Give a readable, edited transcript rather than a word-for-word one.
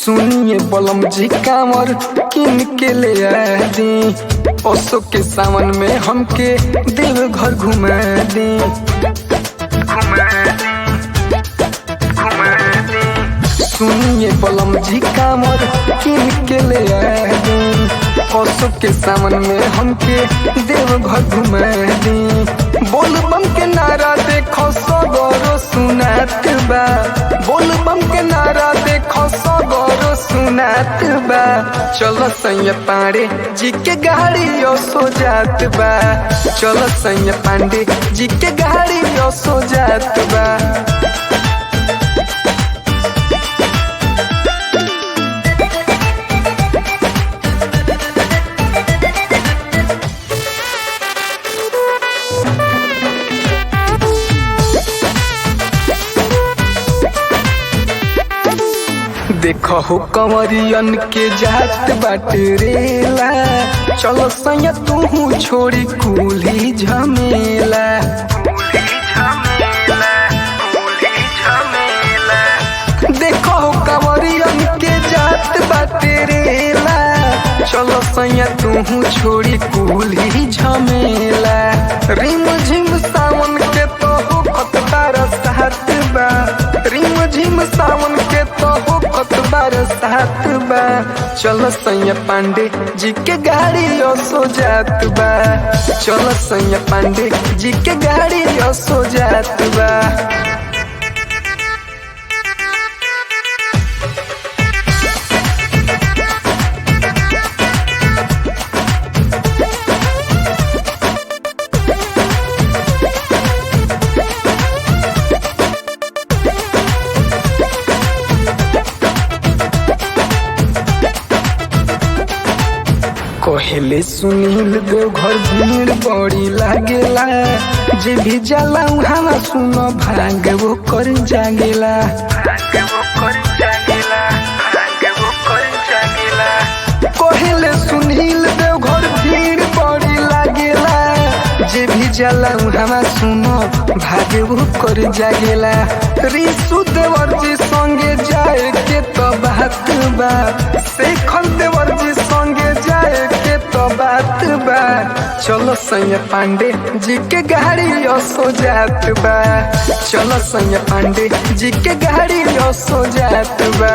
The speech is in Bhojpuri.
सुनिए बलम जी कांवर किन के ले आ दी। ओसो के सावन में हमके देव घर घुमा दी। सुनिए बलम जी कांवर किन के ले आ दी। ओसो के सावन में हमके देव घर घुमा दी। बोल बम के नारा देखो सगरो सुनात बा। बोल बम के नारा देखो सगरो सुनात बा। चलो सैया पांडे जी के गाड़ी सो जात बा। चलो सैया पांडे जी के गाड़ी सो जात बा। देखो हो कंवरियन के जात बाटे रेला। चलो सैया तू छोड़ी कुली झमेला। देखो हो कंवरियन के जात बाटे रेला। चलो सैया तू छोड़ी कुली झमेला। रिम झिम सावन के तो हो खतबार साथ बा। रिम झिम सावन के तो हो खतबार साथ बा। चलो सैया पांडे जी के गाड़ी सो जात बा। चलो सैया पांडे जी के गाड़ी सो जात बा। कहले सुनील देव घर भीड़ बड़ी लागेला। जे भी जाला वहाँ सुनो भाग वो कर जागेला। कहले सुनील देव घर भीड़ बड़ी लागेला। जे भी जाला वहाँ सुनो भाग वो कर जागेला। रिसु देवर जी संगे जाए के तो बात बा। शेखर देवर जी संगे जाए के तो बात बा। चलो सैया पांडे जी के गाड़ी सो जात बा। चलो सैया पांडे जी के गाड़ी सो जात बा।